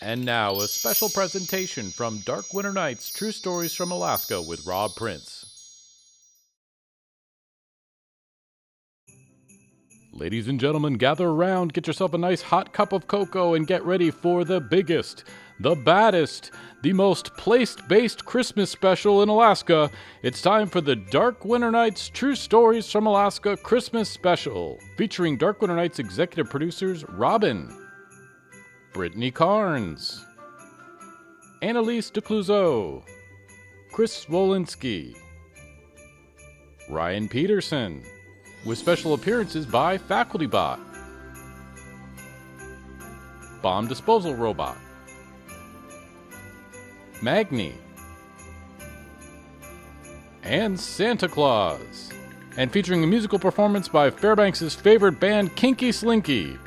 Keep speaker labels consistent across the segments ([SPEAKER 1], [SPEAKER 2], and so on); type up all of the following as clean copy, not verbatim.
[SPEAKER 1] And now, a special presentation from Dark Winter Nights, True Stories from Alaska with Rob Prince. Ladies and gentlemen, gather around, get yourself a nice hot cup of cocoa, and get ready for the biggest, the baddest, the most place-based Christmas special in Alaska. It's time for the Dark Winter Nights True Stories from Alaska Christmas Special, featuring Dark Winter Nights executive producers Robin, Brittany Carnes, Annalise DeCluseau, Chris Wolinski, Ryan Peterson, with special appearances by FacultyBot, Bomb Disposal Robot, Magni, and Santa Claus, and featuring a musical performance by Fairbanks' favorite band, Kinky Slinky.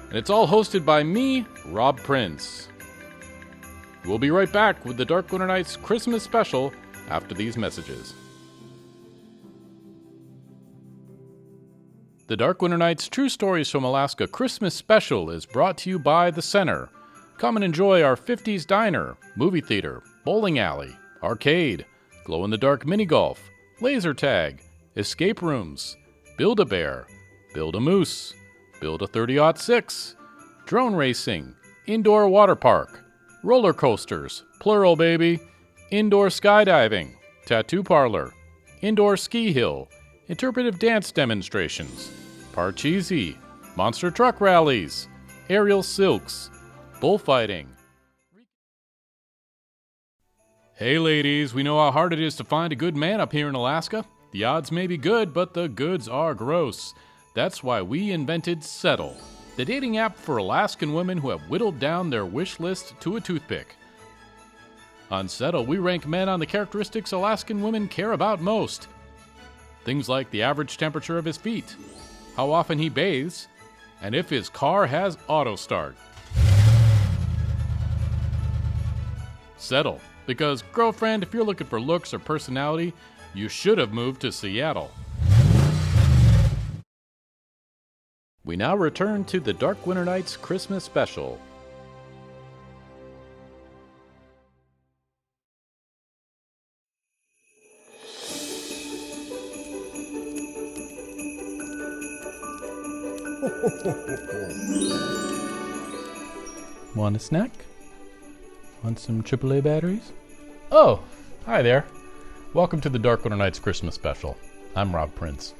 [SPEAKER 1] And it's all hosted by me, Rob Prince. We'll be right back with the Dark Winter Nights Christmas Special after these messages. The Dark Winter Nights True Stories from Alaska Christmas Special is brought to you by The Center. Come and enjoy our 50s diner, movie theater, bowling alley, arcade, glow-in-the-dark mini-golf, laser tag, escape rooms, Build-A-Bear, Build-A-Moose, Build a 30-06, drone racing, indoor water park, roller coasters, plural baby, indoor skydiving, tattoo parlor, indoor ski hill, interpretive dance demonstrations, Parcheesi, monster truck rallies, aerial silks, bullfighting. Hey ladies, we know how hard it is to find a good man up here in Alaska. The odds may be good, but the goods are gross. That's why we invented Settle, the dating app for Alaskan women who have whittled down their wish list to a toothpick. On Settle, we rank men on the characteristics Alaskan women care about most. Things like the average temperature of his feet, how often he bathes, and if his car has auto start. Settle, because girlfriend, if you're looking for looks or personality, you should have moved to Seattle. We now return to the Dark Winter Nights Christmas Special. Want a snack? Want some AAA batteries? Oh, hi there. Welcome to the Dark Winter Nights Christmas Special. I'm Rob Prince.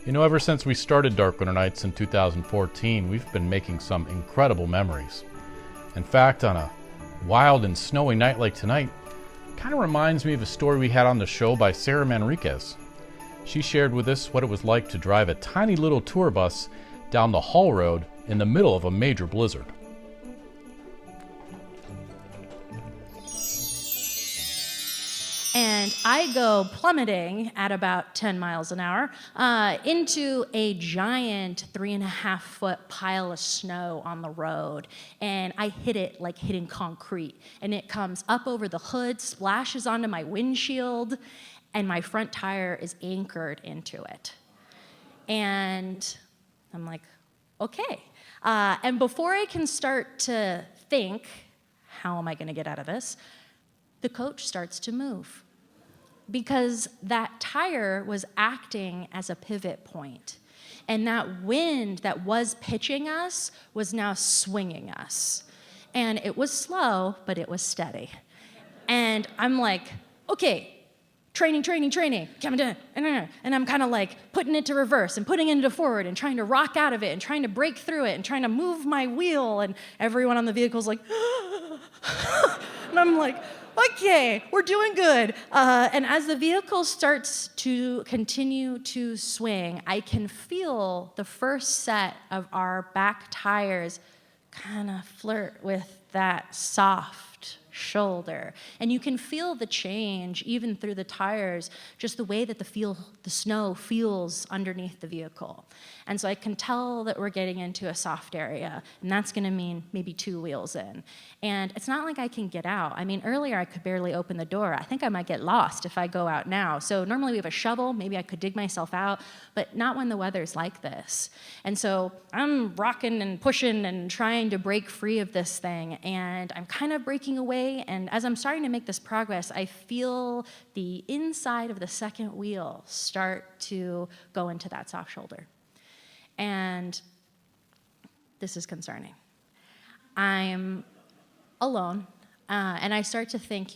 [SPEAKER 1] You know, ever since we started Dark Winter Nights in 2014, we've been making some incredible memories. In fact, on a wild and snowy night like tonight, it kind of reminds me of a story we had on the show by Sarah Manriquez. She shared with us what it was like to drive a tiny little tour bus down the haul road in the middle of a major blizzard.
[SPEAKER 2] And I go plummeting at about 10 miles an hour into a giant 3.5-foot pile of snow on the road. And I hit it like hitting concrete. And it comes up over the hood, splashes onto my windshield, and my front tire is anchored into it. And I'm like, okay. And before I can start to think, how am I going to get out of this? The coach starts to move because that tire was acting as a pivot point. And that wind that was pitching us was now swinging us. And it was slow, but it was steady. And I'm like, okay, training, coming down, and I'm kind of like putting it to reverse and putting it into forward and trying to rock out of it and trying to break through it and trying to move my wheel, and everyone on the vehicle's like, and I'm like, okay, we're doing good. And as the vehicle starts to continue to swing, I can feel the first set of our back tires kind of flirt with that soft shoulder. And you can feel the change even through the tires, just the way that the snow feels underneath the vehicle. And so I can tell that we're getting into a soft area, and that's gonna mean maybe 2 wheels in. And it's not like I can get out. I mean, earlier I could barely open the door. I think I might get lost if I go out now. So normally we have a shovel, maybe I could dig myself out, but not when the weather's like this. And so I'm rocking and pushing and trying to break free of this thing, and I'm kind of breaking away, and as I'm starting to make this progress, I feel the inside of the second wheel start to go into that soft shoulder. And this is concerning. I'm alone, and I start to think,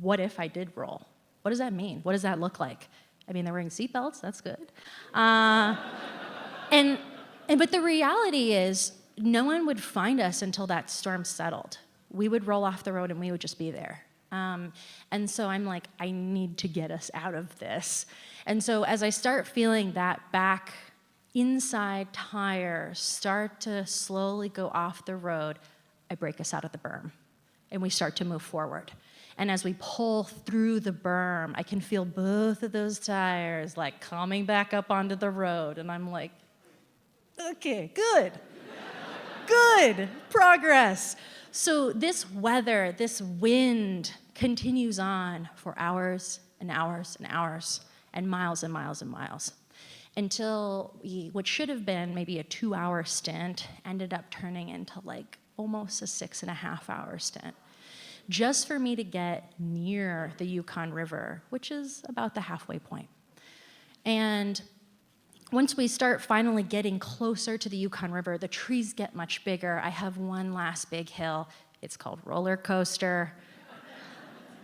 [SPEAKER 2] what if I did roll? What does that mean? What does that look like? I mean, they're wearing seatbelts, that's good. But the reality is, no one would find us until that storm settled. We would roll off the road and we would just be there. And so I'm like, I need to get us out of this. And so as I start feeling that back inside tire start to slowly go off the road, I break us out of the berm and we start to move forward. And as we pull through the berm, I can feel both of those tires like coming back up onto the road. And I'm like, okay, good, progress. So this weather, this wind continues on for hours and hours and hours and miles and miles and miles until what should have been maybe a 2-hour stint ended up turning into like almost a 6.5-hour stint, just for me to get near the Yukon River, which is about the halfway point. And once we start finally getting closer to the Yukon River, the trees get much bigger. I have one last big hill. It's called Roller Coaster.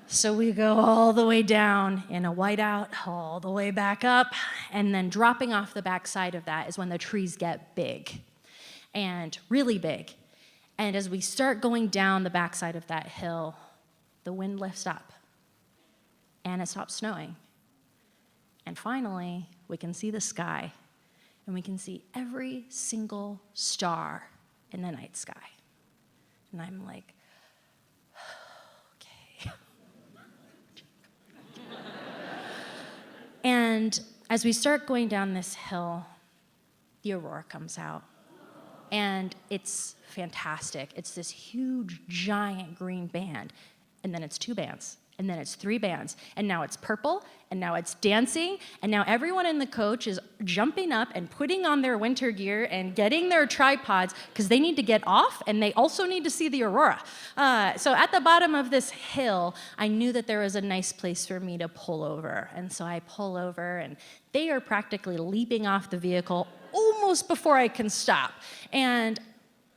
[SPEAKER 2] So we go all the way down in a whiteout, all the way back up, and then dropping off the backside of that is when the trees get big, and really big. And as we start going down the backside of that hill, the wind lifts up, and it stops snowing. And finally, we can see the sky, and we can see every single star in the night sky. And I'm like, okay. And as we start going down this hill, the aurora comes out. And it's fantastic. It's this huge, giant green band. And then it's 2 bands. And then it's 3 bands. And now it's purple. And now it's dancing. And now everyone in the coach is jumping up and putting on their winter gear and getting their tripods because they need to get off and they also need to see the aurora. So at the bottom of this hill, I knew that there was a nice place for me to pull over. And so I pull over and they are practically leaping off the vehicle almost before I can stop. And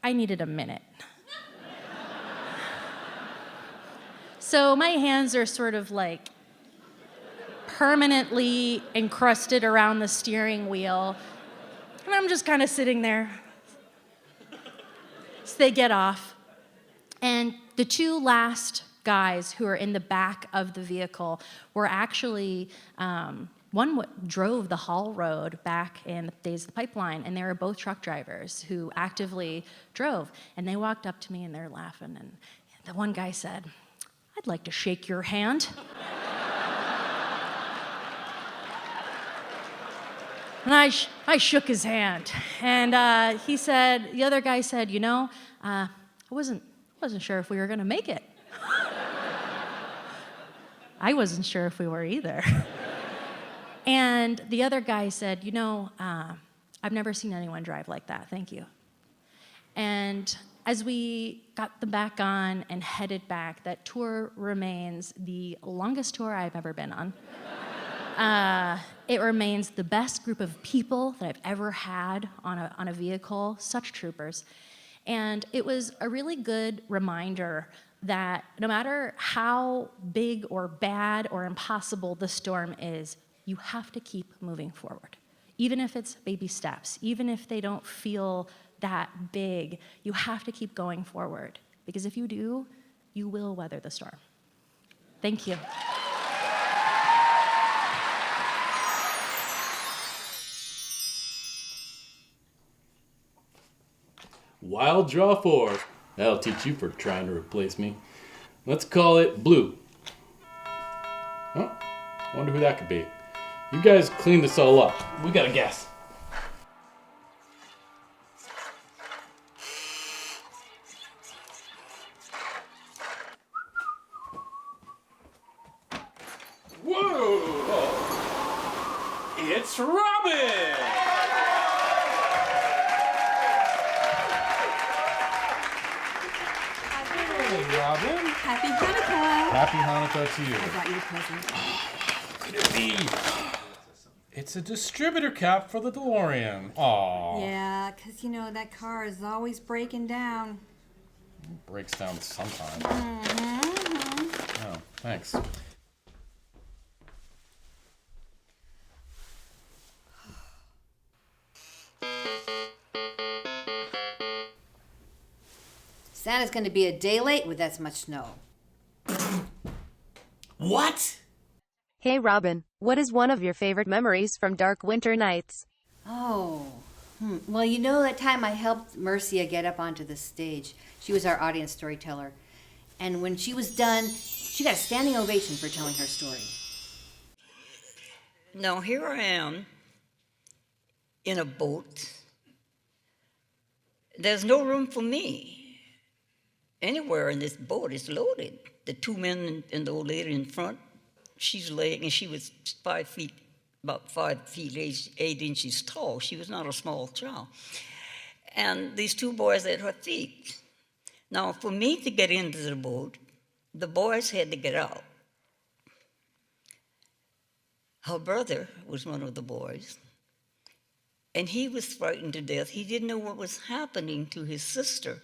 [SPEAKER 2] I needed a minute. So my hands are sort of like permanently encrusted around the steering wheel. And I'm just kind of sitting there. So they get off. And the 2 last guys who are in the back of the vehicle were actually, one drove the haul road back in the days of the pipeline, and they were both truck drivers who actively drove. And they walked up to me and they're laughing. And the one guy said, "I'd like to shake your hand." And I shook his hand. And the other guy said, I wasn't sure if we were going to make it. I wasn't sure if we were either. And the other guy said, I've never seen anyone drive like that. Thank you. And as we got them back on and headed back, that tour remains the longest tour I've ever been on. It remains the best group of people that I've ever had on a vehicle, such troopers. And it was a really good reminder that no matter how big or bad or impossible the storm is, you have to keep moving forward. Even if it's baby steps, even if they don't feel that big, you have to keep going forward. Because if you do, you will weather the storm. Thank you.
[SPEAKER 1] Wild draw 4. That'll teach you for trying to replace me. Let's call it Blue. Oh, wonder who that could be. You guys clean this all up. We got to guess. Whoa! It's Robin! Hey, Robin.
[SPEAKER 3] Happy Hanukkah!
[SPEAKER 1] Happy Hanukkah to you.
[SPEAKER 3] I got you a present.
[SPEAKER 1] What could it be? It's a distributor cap for the DeLorean. Aww.
[SPEAKER 3] Yeah, because you know that car is always breaking down.
[SPEAKER 1] It breaks down sometimes.
[SPEAKER 3] Mm-hmm.
[SPEAKER 1] Oh, thanks.
[SPEAKER 3] Santa's going to be a day late with that much snow.
[SPEAKER 1] What?
[SPEAKER 4] Hey Robin, what is one of your favorite memories from dark winter nights?
[SPEAKER 3] Oh. Well, you know that time I helped Mercia get up onto the stage. She was our audience storyteller. And when she was done, she got a standing ovation for telling her story.
[SPEAKER 5] Now here I am in a boat. There's no room for me. Anywhere in this boat is loaded. The two men and the old lady in front, she's laying, and she was about 5 feet 8 inches tall. She was not a small child. And these two boys at her feet. Now, for me to get into the boat, the boys had to get out. Her brother was one of the boys, and he was frightened to death. He didn't know what was happening to his sister.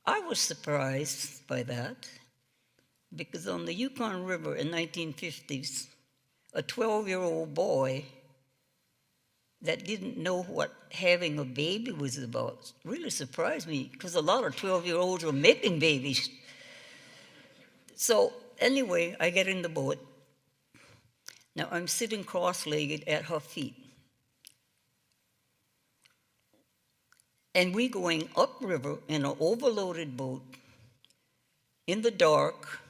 [SPEAKER 5] I was surprised by that, because on the Yukon River in 1950s, a 12-year-old boy that didn't know what having a baby was about really surprised me, because a lot of 12-year-olds were making babies. So anyway, I get in the boat. Now I'm sitting cross-legged at her feet. And we going upriver in an overloaded boat, in the dark,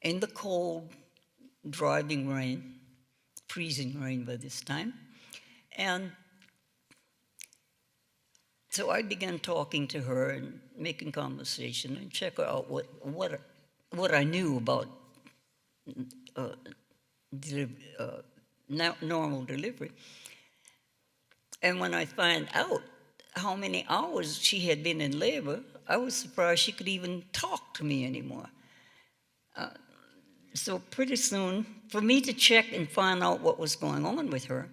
[SPEAKER 5] in the cold, driving rain, freezing rain by this time. And so I began talking to her and making conversation and check out what I knew about normal delivery. And when I find out how many hours she had been in labor, I was surprised she could even talk to me anymore. So pretty soon, for me to check and find out what was going on with her,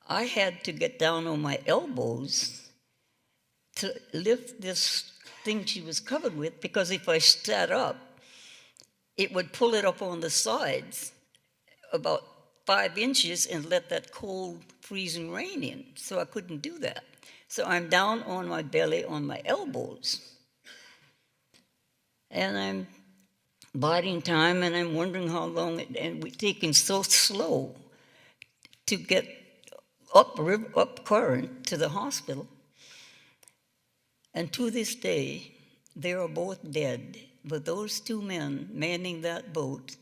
[SPEAKER 5] I had to get down on my elbows to lift this thing she was covered with, because if I sat up, it would pull it up on the sides about 5 inches and let that cold, freezing rain in. So I couldn't do that. So I'm down on my belly on my elbows. And I'm biding time, and I'm wondering how long and we're taking so slow to get up current to the hospital. And to this day, they are both dead. But those two men manning that boat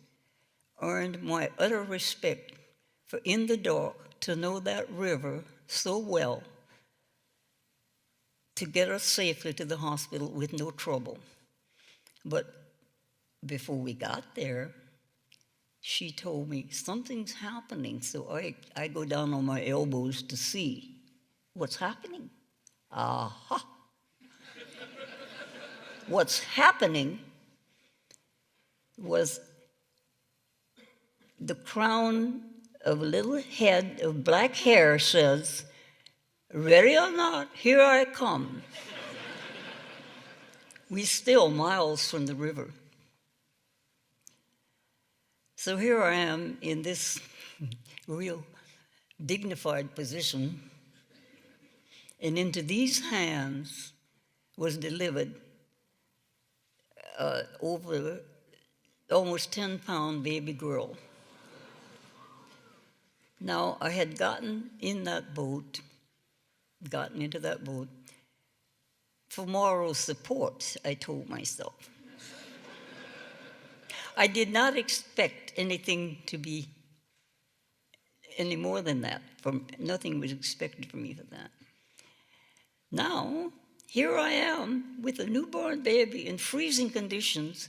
[SPEAKER 5] earned my utter respect for, in the dark, to know that river so well, to get us safely to the hospital with no trouble. But before we got there, she told me, something's happening. So I go down on my elbows to see what's happening. Aha! What's happening was the crown of a little head of black hair says, "Ready or not, here I come." We're still miles from the river. So here I am in this real dignified position, and into these hands was delivered over almost 10-pound baby girl. Now, I had gotten into that boat for moral support, I told myself. I did not expect anything to be any more than that. Nothing was expected from me for that. Now, here I am with a newborn baby in freezing conditions.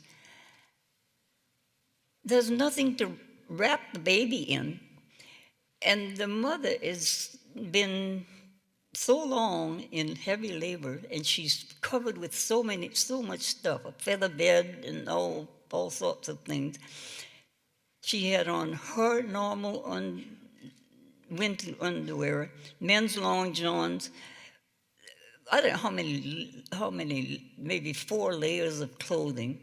[SPEAKER 5] There's nothing to wrap the baby in. And the mother has been so long in heavy labor, and she's covered with so much stuff, a feather bed and all sorts of things. She had on her normal winter underwear, men's long johns. I don't know how many, maybe 4 layers of clothing.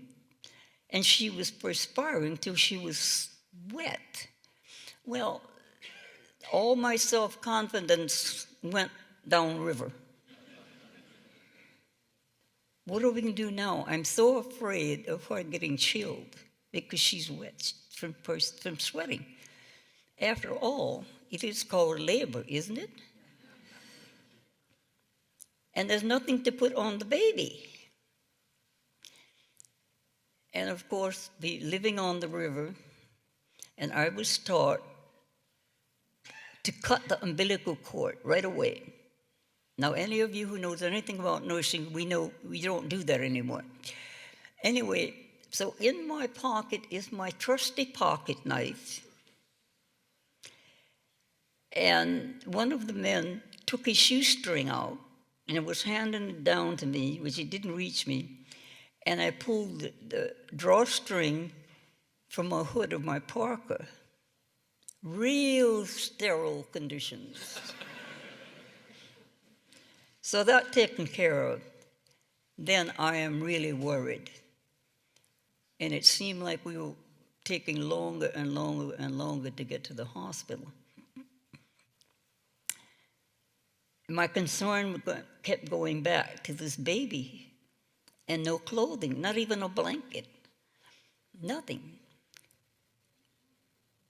[SPEAKER 5] And she was perspiring till she was wet. Well, all my self-confidence went downriver. What are we going to do now? I'm so afraid of her getting chilled because she's wet from sweating. After all, it is called labor, isn't it? And there's nothing to put on the baby. And of course, living on the river, and I was taught to cut the umbilical cord right away. Now, any of you who knows anything about nursing, we know we don't do that anymore. Anyway, so in my pocket is my trusty pocket knife. And one of the men took his shoestring out and was handing it down to me, which it didn't reach me. And I pulled the drawstring from the hood of my parka. Real sterile conditions. So that taken care of, then I am really worried. And it seemed like we were taking longer and longer and longer to get to the hospital. My concern kept going back to this baby. And no clothing, not even a blanket, nothing.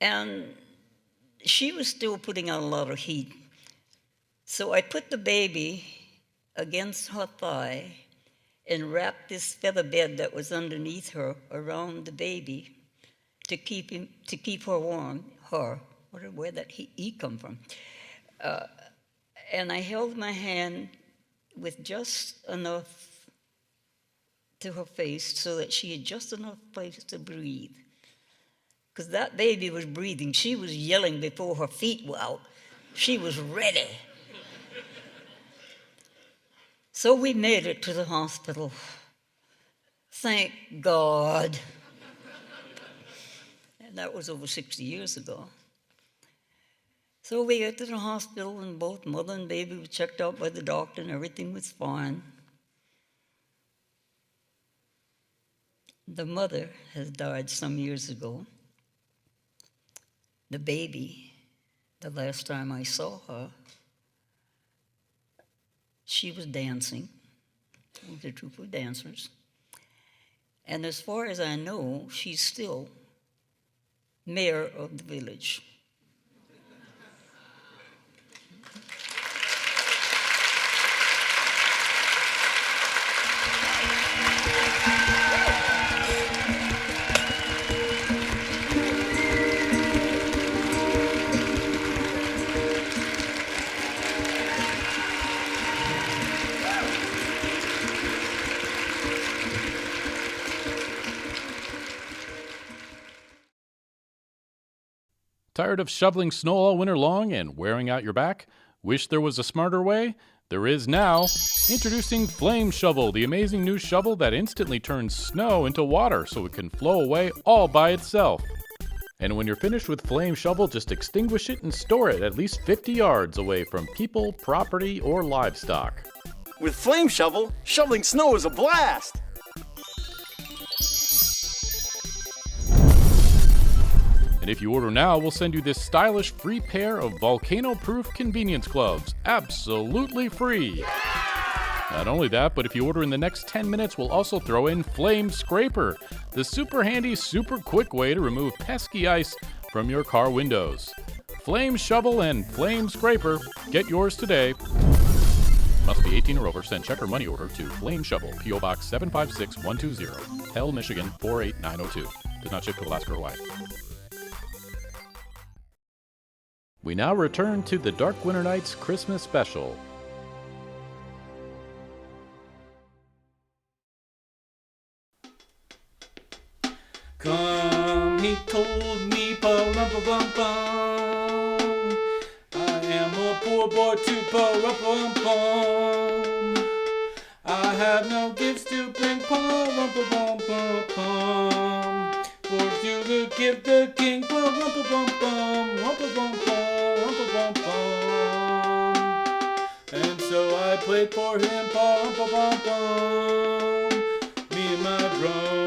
[SPEAKER 5] And she was still putting out a lot of heat. So I put the baby against her thigh and wrapped this feather bed that was underneath her around the baby to keep her warm, where that heat come from. And I held my hand with just enough to her face so that she had just enough place to breathe. Because that baby was breathing. She was yelling before her feet were out. She was ready. So we made it to the hospital. Thank God. And that was over 60 years ago. So we got to the hospital, and both mother and baby were checked out by the doctor, and everything was fine. The mother has died some years ago. The baby, the last time I saw her, she was dancing with a troop of dancers. And as far as I know, she's still mayor of the village.
[SPEAKER 1] Tired of shoveling snow all winter long and wearing out your back? Wish there was a smarter way? There is now. Introducing Flame Shovel, the amazing new shovel that instantly turns snow into water so it can flow away all by itself. And when you're finished with Flame Shovel, just extinguish it and store it at least 50 yards away from people, property, or livestock.
[SPEAKER 6] With Flame Shovel, shoveling snow is a blast!
[SPEAKER 1] And if you order now, we'll send you this stylish free pair of volcano-proof convenience gloves, absolutely free. Not only that, but if you order in the next 10 minutes, we'll also throw in Flame Scraper, the super handy, super quick way to remove pesky ice from your car windows. Flame Shovel and Flame Scraper, get yours today. Must be 18 or over. Send check or money order to Flame Shovel, P.O. Box 756120, Hell, Michigan 48902. Does not ship to Alaska or Hawaii. We now return to the Dark Winter Nights Christmas special.
[SPEAKER 7] Come, he told me, pa-rum-pa-bum-bum. I am a poor boy too, pa-rum-pa-bum. I have no gifts to bring, pa-rum-pa-bum-bum. For to the gift the king, pa-rum-pa-bum-bum, rum-pa-bum-bum, rum-pa-bum-bum. And so I played for him, pa-rum-pa-bum-bum, me and my drum.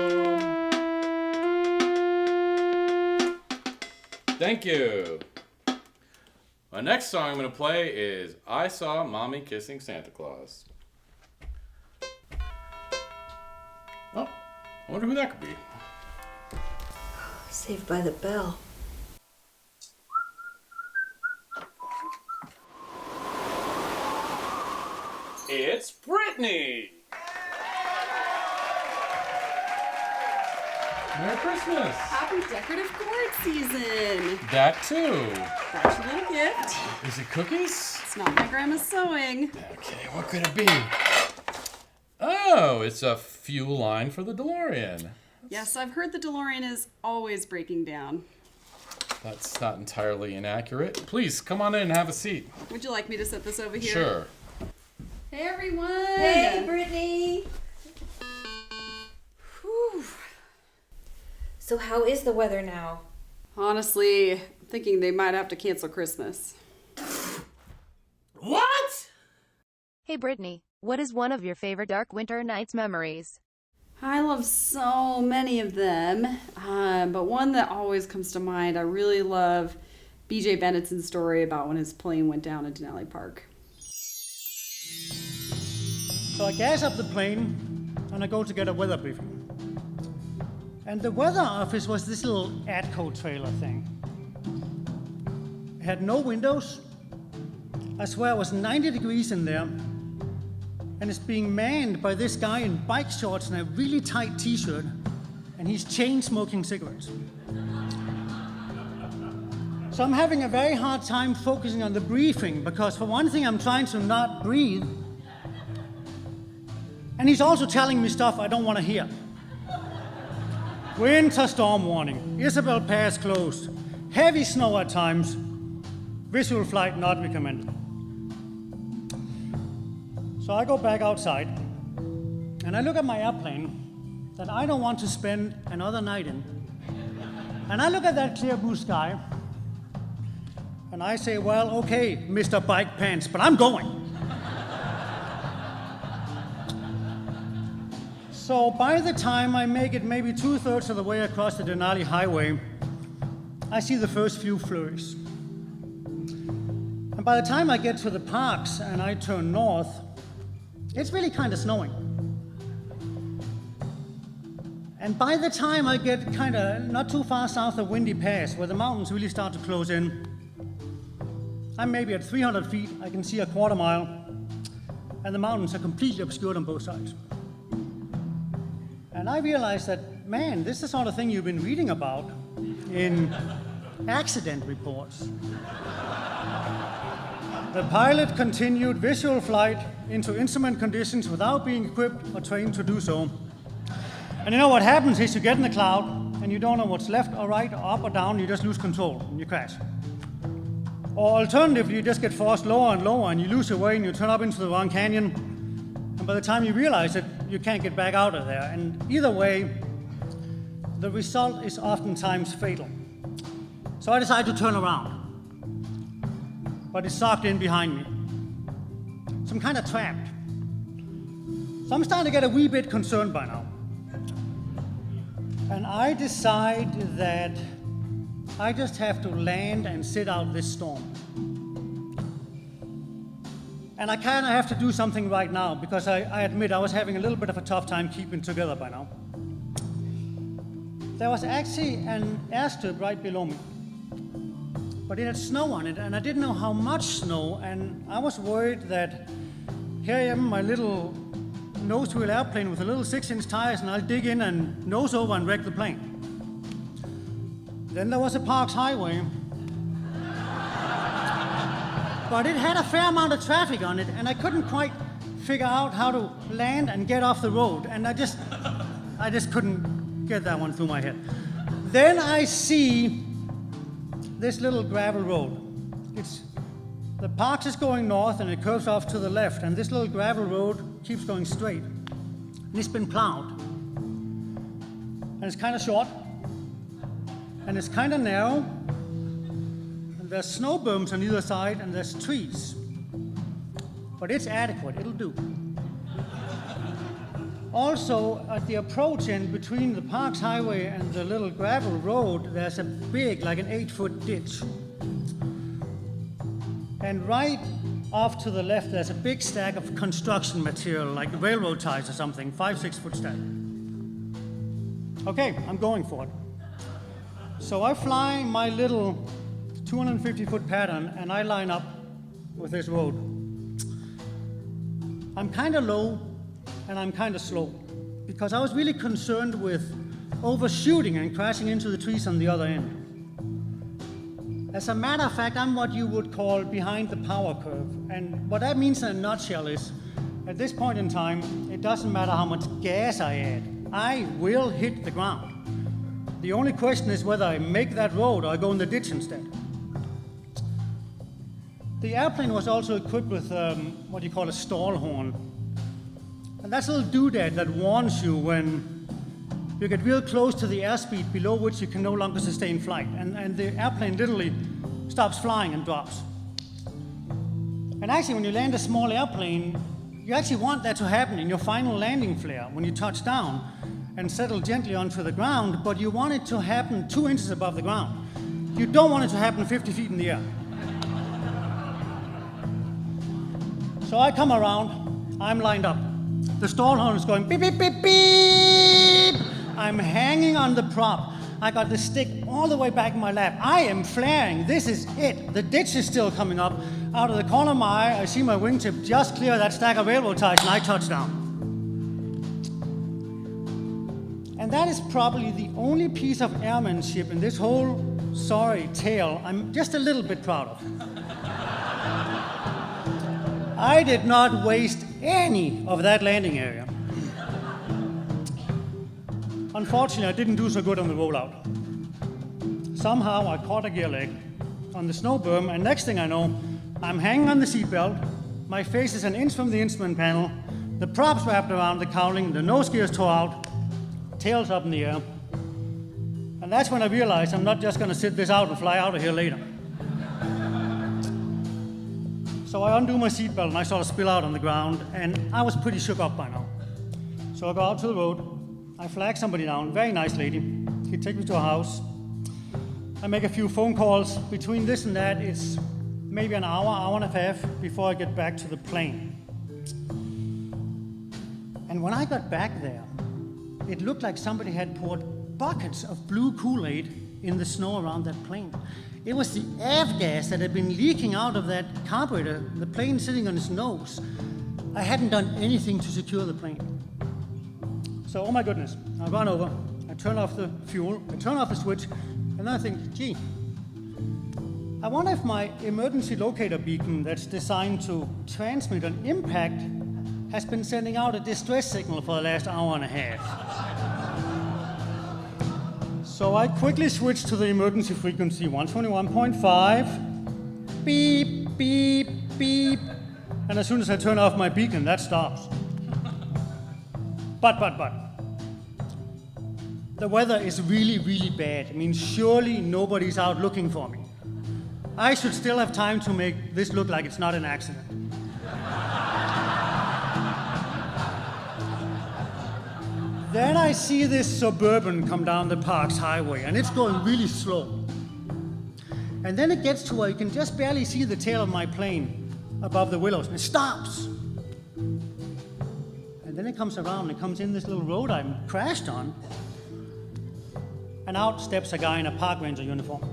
[SPEAKER 7] Thank you. My next song I'm going to play is I Saw Mommy Kissing Santa Claus. Oh, I wonder who that could be.
[SPEAKER 3] Saved by the Bell.
[SPEAKER 7] It's Brittany! Merry Christmas!
[SPEAKER 8] Happy decorative gourd season!
[SPEAKER 7] That too.
[SPEAKER 8] That's your little gift.
[SPEAKER 7] Is it cookies?
[SPEAKER 8] It's not my grandma's sewing.
[SPEAKER 7] Okay, what could it be? Oh, it's a fuel line for the DeLorean.
[SPEAKER 8] Yes, I've heard the DeLorean is always breaking down.
[SPEAKER 7] That's not entirely inaccurate. Please, come on in and have a seat.
[SPEAKER 8] Would you like me to set this over here?
[SPEAKER 7] Sure.
[SPEAKER 8] Hey, everyone!
[SPEAKER 3] Hey, Brittany!
[SPEAKER 8] Whew.
[SPEAKER 3] So how is the weather now?
[SPEAKER 8] Honestly, I'm thinking they might have to cancel Christmas.
[SPEAKER 7] What?
[SPEAKER 4] Hey Brittany, what is one of your favorite Dark Winter Nights memories?
[SPEAKER 8] I love so many of them, but one that always comes to mind, I really love B.J. Bennedsen's story about when his plane went down in Denali Park.
[SPEAKER 9] So I gas up the plane and I go to get a weather briefing. And the weather office was this little Atco trailer thing. It had no windows. I swear it was 90 degrees in there. And it's being manned by this guy in bike shorts and a really tight t-shirt. And he's chain smoking cigarettes. So I'm having a very hard time focusing on the briefing because for one thing I'm trying to not breathe. And he's also telling me stuff I don't want to hear. Winter storm warning. Isabel Pass closed. Heavy snow at times. Visual flight not recommended. So I go back outside and I look at my airplane that I don't want to spend another night in. And I look at that clear blue sky and I say, well, okay, Mr. Bike Pants, but I'm going. So by the time I make it maybe 2/3 of the way across the Denali Highway, I see the first few flurries. And by the time I get to the parks and I turn north, it's really kind of snowing. And by the time I get kind of not too far south of Windy Pass, where the mountains really start to close in, I'm maybe at 300 feet, I can see a quarter mile, and the mountains are completely obscured on both sides. And I realized that, man, this is the sort of thing you've been reading about in accident reports. The pilot continued visual flight into instrument conditions without being equipped or trained to do so. And you know what happens is you get in the cloud and you don't know what's left or right or up or down, you just lose control and you crash. Or alternatively, you just get forced lower and lower and you lose your way and you turn up into the wrong canyon. And by the time you realize it, you can't get back out of there. And either way, the result is oftentimes fatal. So I decide to turn around. But it's socked in behind me. So I'm kind of trapped. So I'm starting to get a wee bit concerned by now. And I decide that I just have to land and sit out this storm. And I kind of have to do something right now because I admit I was having a little bit of a tough time keeping together by now. There was actually an airstrip right below me, but it had snow on it and I didn't know how much snow, and I was worried that here I am, my little nose-wheel airplane with a little 6-inch tires, and I'll dig in and nose over and wreck the plane. Then there was a Parks Highway. But it had a fair amount of traffic on it, and I couldn't quite figure out how to land and get off the road. And I just couldn't get that one through my head. Then I see this little gravel road. The parks is going north and it curves off to the left, and this little gravel road keeps going straight. And it's been plowed. And it's kind of short. And it's kind of narrow. And there's snow berms on either side, and there's trees. But it's adequate, it'll do. Also, at the approach end between the Parks Highway and the little gravel road, there's a big, like an 8-foot ditch. And right off to the left, there's a big stack of construction material, like railroad ties or something, 5-6 foot stack. Okay, I'm going for it. So I fly my little 250-foot pattern, and I line up with this road. I'm kind of low, and I'm kind of slow, because I was really concerned with overshooting and crashing into the trees on the other end. As a matter of fact, I'm what you would call behind the power curve. And what that means in a nutshell is, at this point in time, it doesn't matter how much gas I add. I will hit the ground. The only question is whether I make that road or I go in the ditch instead. The airplane was also equipped with what you call a stall horn. And that's a little doodad that warns you when you get real close to the airspeed below which you can no longer sustain flight. And the airplane literally stops flying and drops. And actually, when you land a small airplane, you actually want that to happen in your final landing flare when you touch down and settle gently onto the ground, but you want it to happen 2 inches above the ground. You don't want it to happen 50 feet in the air. So I come around, I'm lined up. The stall horn is going beep, beep, beep, beep. I'm hanging on the prop. I got the stick all the way back in my lap. I am flaring. This is it. The ditch is still coming up. Out of the corner of my eye, I see my wingtip just clear that stack of railroad ties, and I touch down. And that is probably the only piece of airmanship in this whole sorry tale I'm just a little bit proud of. I did not waste any of that landing area. Unfortunately, I didn't do so good on the rollout. Somehow I caught a gear leg on the snow berm, and next thing I know, I'm hanging on the seatbelt, my face is an inch from the instrument panel, the props wrapped around the cowling, the nose gears tore out, tail's up in the air. And that's when I realized I'm not just gonna sit this out and fly out of here later. So I undo my seatbelt and I sort of spill out on the ground, and I was pretty shook up by now. So I go out to the road, I flag somebody down, very nice lady. She takes me to a house. I make a few phone calls. Between this and that, it's maybe an hour and a half before I get back to the plane. And when I got back there, it looked like somebody had poured buckets of blue Kool-Aid in the snow around that plane. It was the avgas that had been leaking out of that carburetor, the plane sitting on its nose. I hadn't done anything to secure the plane. So, oh my goodness, I run over, I turn off the fuel, I turn off the switch, and then I think, gee, I wonder if my emergency locator beacon that's designed to transmit an impact has been sending out a distress signal for the last hour and a half. So I quickly switched to the emergency frequency, 121.5, beep, beep, beep, and as soon as I turn off my beacon, that stops. But. The weather is really, really bad. I mean, surely nobody's out looking for me. I should still have time to make this look like it's not an accident. Then I see this Suburban come down the Parks Highway, and it's going really slow. And then it gets to where you can just barely see the tail of my plane above the willows, and it stops. And then it comes around, and it comes in this little road I crashed on, and out steps a guy in a park ranger uniform.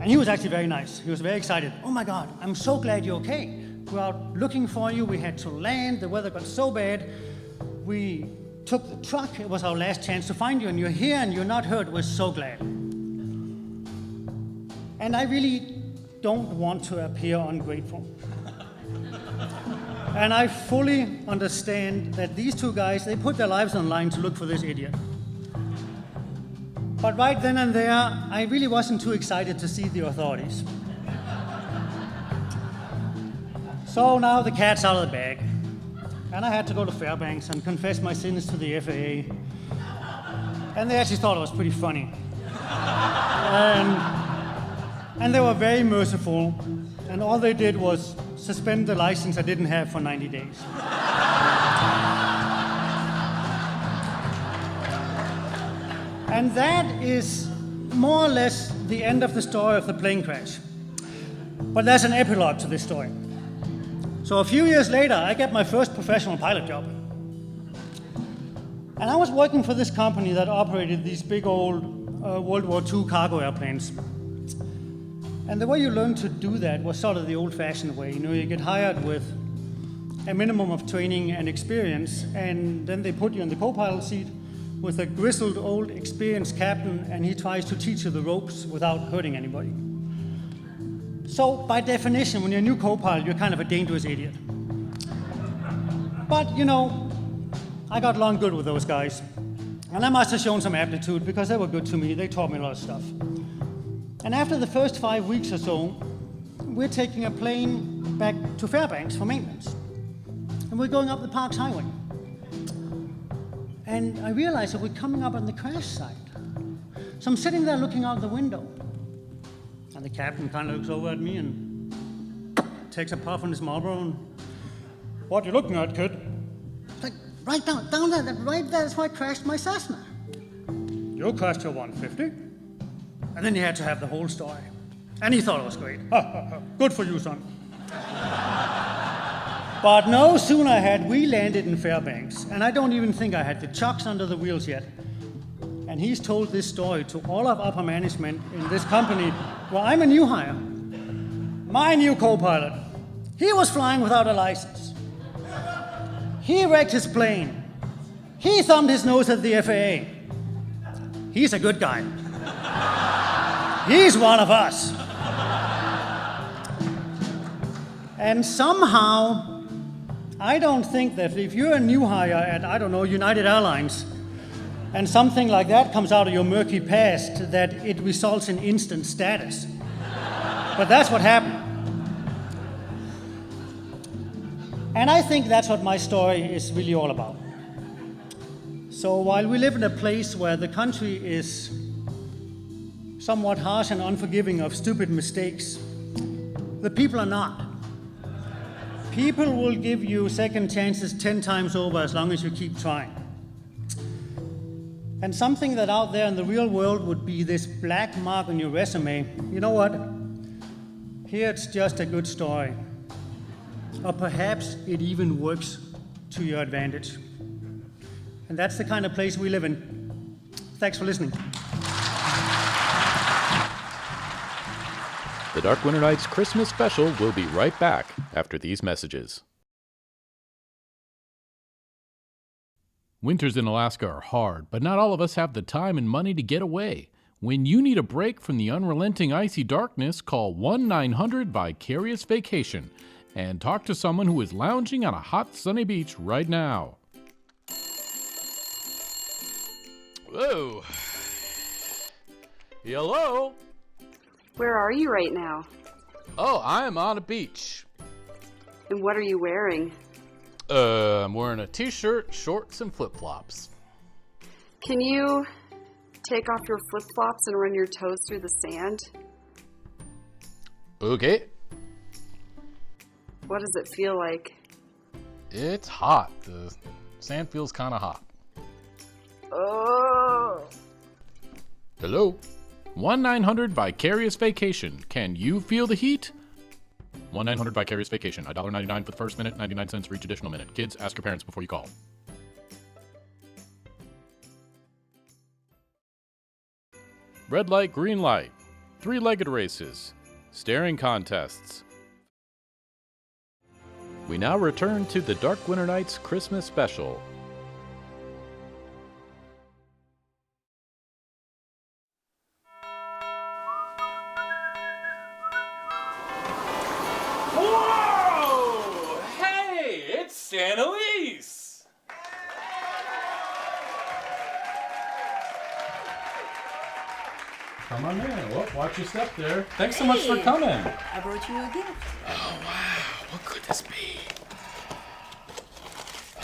[SPEAKER 9] And he was actually very nice. He was very excited. Oh my God, I'm so glad you're okay. We're out looking for you. We had to land. The weather got so bad. We took the truck. It was our last chance to find you, and you're here and you're not hurt. We're so glad. And I really don't want to appear ungrateful. And I fully understand that these two guys, they put their lives on line to look for this idiot. But right then and there, I really wasn't too excited to see the authorities. So now the cat's out of the bag. And I had to go to Fairbanks and confess my sins to the FAA. And they actually thought it was pretty funny. And they were very merciful. And all they did was suspend the license I didn't have for 90 days. And that is more or less the end of the story of the plane crash. But there's an epilogue to this story. So a few years later, I get my first professional pilot job. And I was working for this company that operated these big old World War II cargo airplanes. And the way you learn to do that was sort of the old-fashioned way. You know, you get hired with a minimum of training and experience, and then they put you in the co-pilot seat with a grizzled old experienced captain, and he tries to teach you the ropes without hurting anybody. So by definition, when you're a new co-pilot, you're kind of a dangerous idiot. But you know, I got along good with those guys. And I must have shown some aptitude because they were good to me. They taught me a lot of stuff. And after the first 5 weeks or so, we're taking a plane back to Fairbanks for maintenance. And we're going up the Parks Highway. And I realized that we're coming up on the crash site. So I'm sitting there looking out the window. And the captain kind of looks over at me and takes a puff on his Marlboro and, "What are you looking at, kid?" It's like, right down there, right there is where I crashed my Cessna. "You crashed your 150? And then he had to have the whole story. And he thought it was great. Ha, ha, ha. Good for you, son. But no sooner had we landed in Fairbanks, and I don't even think I had the chocks under the wheels yet, and he's told this story to all of upper management in this company where I'm a new hire. My new co-pilot, he was flying without a license. He wrecked his plane. He thumbed his nose at the FAA. He's a good guy. He's one of us. And somehow, I don't think that if you're a new hire at, I don't know, United Airlines, and something like that comes out of your murky past, that it results in instant status. But that's what happened. And I think that's what my story is really all about. So while we live in a place where the country is somewhat harsh and unforgiving of stupid mistakes, the people are not. People will give you second chances 10 times over as long as you keep trying. And something that out there in the real world would be this black mark on your resume, you know what? Here it's just a good story. Or perhaps it even works to your advantage. And that's the kind of place we live in. Thanks for listening.
[SPEAKER 1] The Dark Winter Nights Christmas special will be right back after these messages. Winters in Alaska are hard, but not all of us have the time and money to get away. When you need a break from the unrelenting icy darkness, call 1-900-VICARIOUS Vacation and talk to someone who is lounging on a hot, sunny beach right now. Whoa. Hello?
[SPEAKER 10] Where are you right now?
[SPEAKER 1] Oh, I'm on a beach.
[SPEAKER 10] And what are you wearing?
[SPEAKER 1] I'm wearing a t-shirt, shorts, and flip-flops.
[SPEAKER 10] Can you take off your flip-flops and run your toes through the sand?
[SPEAKER 1] Okay.
[SPEAKER 10] What does it feel like?
[SPEAKER 1] It's hot. The sand feels kind of hot.
[SPEAKER 10] Oh.
[SPEAKER 1] Hello? 1-900-VICARIOUS Vacation. Can you feel the heat? 1-900-VICARIOUS Vacation. $1.99 for the first minute, 99 cents for each additional minute. Kids, ask your parents before you call. Red light, green light. Three-legged races. Staring contests. We now return to the Dark Winter Nights Christmas special. Come on in. Whoop, watch your step there. Thanks so much for coming.
[SPEAKER 11] I brought you a gift.
[SPEAKER 1] Oh, wow. What could this be?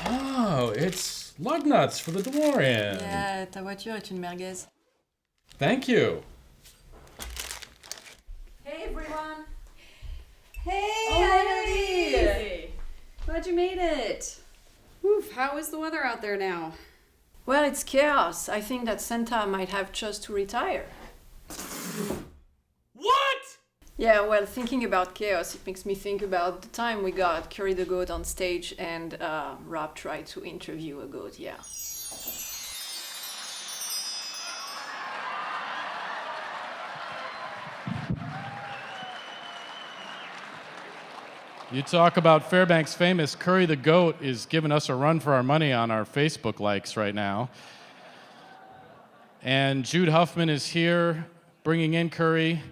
[SPEAKER 1] Oh, it's lug nuts for the DeLorean.
[SPEAKER 11] Yeah, ta voiture est une merguez.
[SPEAKER 1] Thank you.
[SPEAKER 8] Hey, everyone.
[SPEAKER 3] Hey,
[SPEAKER 8] Hey! Glad you made it. Oof, how is the weather out there now?
[SPEAKER 11] Well, it's chaos. I think that Santa might have chose to retire.
[SPEAKER 1] What?
[SPEAKER 11] Yeah, well, thinking about chaos, it makes me think about the time we got Curry the Goat on stage and Rob tried to interview a goat, yeah.
[SPEAKER 1] You talk about Fairbanks famous. Curry the Goat is giving us a run for our money on our Facebook likes right now. And Jude Huffman is here bringing in Curry.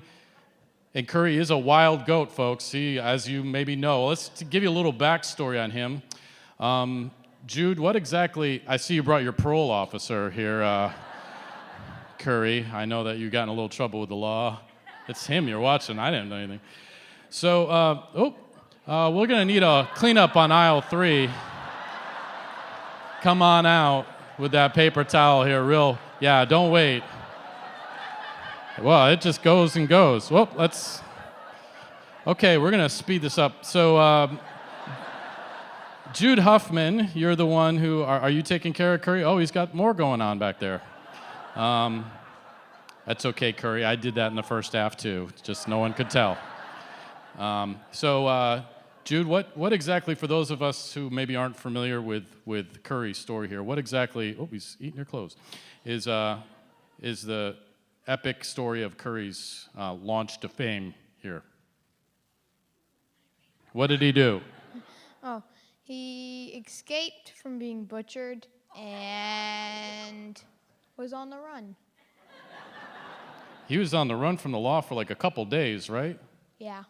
[SPEAKER 1] And Curry is a wild goat, folks. See, as you maybe know. Let's give you a little backstory on him. Jude, what exactly, I see you brought your parole officer here, Curry. I know that you got in a little trouble with the law. It's him you're watching. I didn't know anything. So, we're going to need a cleanup on aisle 3. Come on out with that paper towel here. Yeah, don't wait. Well, it just goes and goes. Well, okay, we're going to speed this up. So, Jude Huffman, you're the one who, are you taking care of Curry? Oh, he's got more going on back there. That's okay, Curry. I did that in the first half, too. Just no one could tell. Jude, what exactly, for those of us who maybe aren't familiar with Curry's story here, what exactly, he's eating your clothes, is the epic story of Curry's launch to fame here? What did he do?
[SPEAKER 12] Oh, he escaped from being butchered and was on the run.
[SPEAKER 1] He was on the run from the law for like a couple days, right?
[SPEAKER 12] Yeah.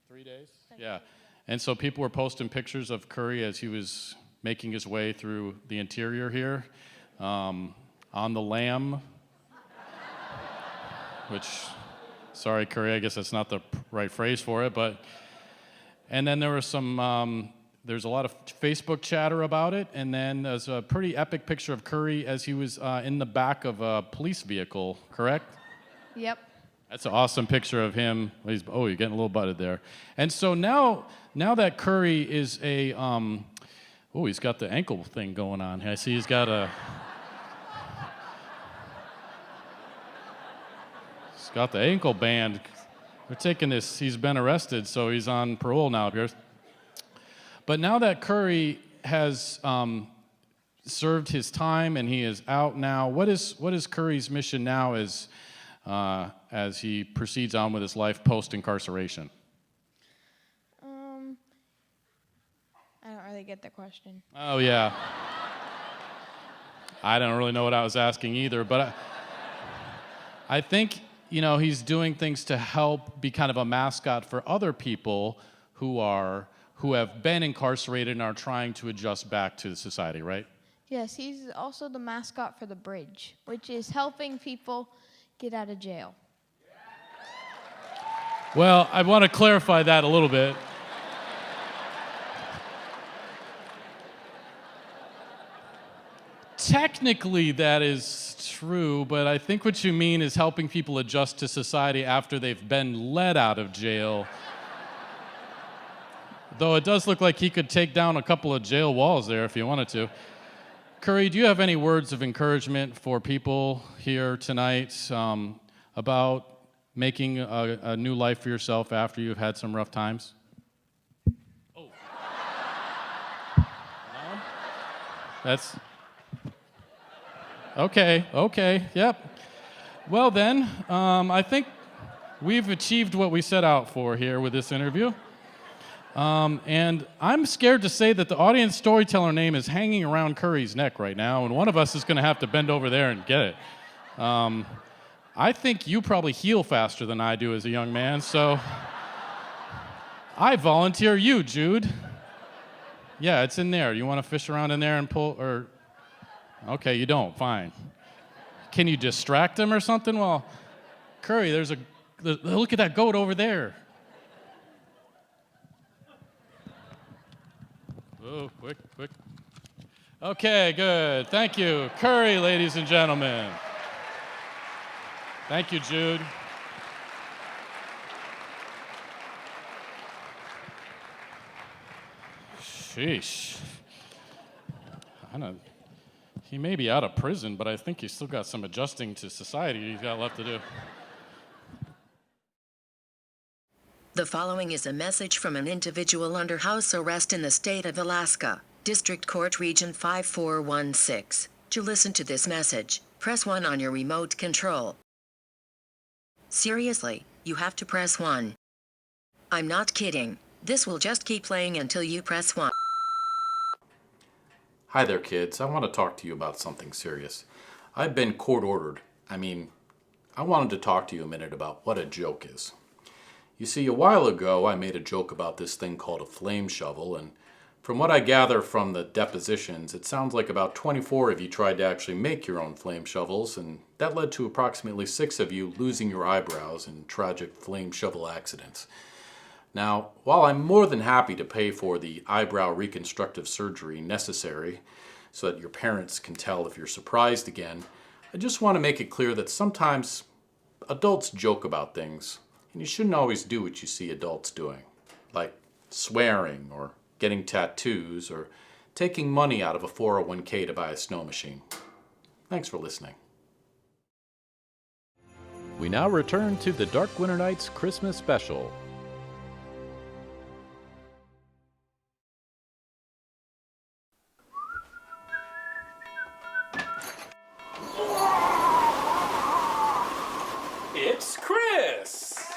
[SPEAKER 1] 3 days? Yeah. And so people were posting pictures of Curry as he was making his way through the interior here, on the lam, which, sorry, Curry, I guess that's not the right phrase for it, but, and then there was there's a lot of Facebook chatter about it, and then there's a pretty epic picture of Curry as he was in the back of a police vehicle, correct?
[SPEAKER 12] Yep.
[SPEAKER 1] That's an awesome picture of him. You're getting a little butted there. And so now that Curry is he's got the ankle thing going on. I see he's got the ankle band. They're taking this, he's been arrested, so he's on parole now up here. But now that Curry has served his time and he is out now, what is Curry's mission now as he proceeds on with his life post-incarceration?
[SPEAKER 12] I don't really get the question.
[SPEAKER 1] Oh, yeah. I don't really know what I was asking either, but I think, he's doing things to help be kind of a mascot for other people who have been incarcerated and are trying to adjust back to society, right?
[SPEAKER 12] Yes, he's also the mascot for the bridge, which is helping people get out of jail.
[SPEAKER 1] Well, I want to clarify that a little bit. Technically, that is true, but I think what you mean is helping people adjust to society after they've been let out of jail. Though it does look like he could take down a couple of jail walls there if he wanted to. Curry, do you have any words of encouragement for people here tonight about making a new life for yourself after you've had some rough times? Oh. No? That's... Okay, yep. Well then, I think we've achieved what we set out for here with this interview. And I'm scared to say that the audience storyteller name is hanging around Curry's neck right now, and one of us is going to have to bend over there and get it. I think you probably heal faster than I do as a young man, so I volunteer you, Jude. Yeah, it's in there. You want to fish around in there and pull, or... Okay, you don't. Fine. Can you distract him or something? Well, Curry, look at that goat over there. Oh, quick. Okay, good. Thank you. Curry, ladies and gentlemen. Thank you, Jude. Sheesh. I don't know. He may be out of prison, but I think he's still got some adjusting to society he's got left to do.
[SPEAKER 13] The following is a message from an individual under house arrest in the state of Alaska, District Court Region 5416. To listen to this message, press 1 on your remote control. Seriously, you have to press 1. I'm not kidding. This will just keep playing until you press 1.
[SPEAKER 1] Hi there, kids. I want to talk to you about something serious. I've been court-ordered. I wanted to talk to you a minute about what a joke is. You see, a while ago, I made a joke about this thing called a flame shovel, and from what I gather from the depositions, it sounds like about 24 of you tried to actually make your own flame shovels, and that led to approximately 6 of you losing your eyebrows in tragic flame shovel accidents. Now, while I'm more than happy to pay for the eyebrow reconstructive surgery necessary so that your parents can tell if you're surprised again, I just want to make it clear that sometimes adults joke about things, and you shouldn't always do what you see adults doing, like swearing or getting tattoos or taking money out of a 401k to buy a snow machine. Thanks for listening.
[SPEAKER 14] We now return to the Dark Winter Nights Christmas special.
[SPEAKER 1] It's Chris!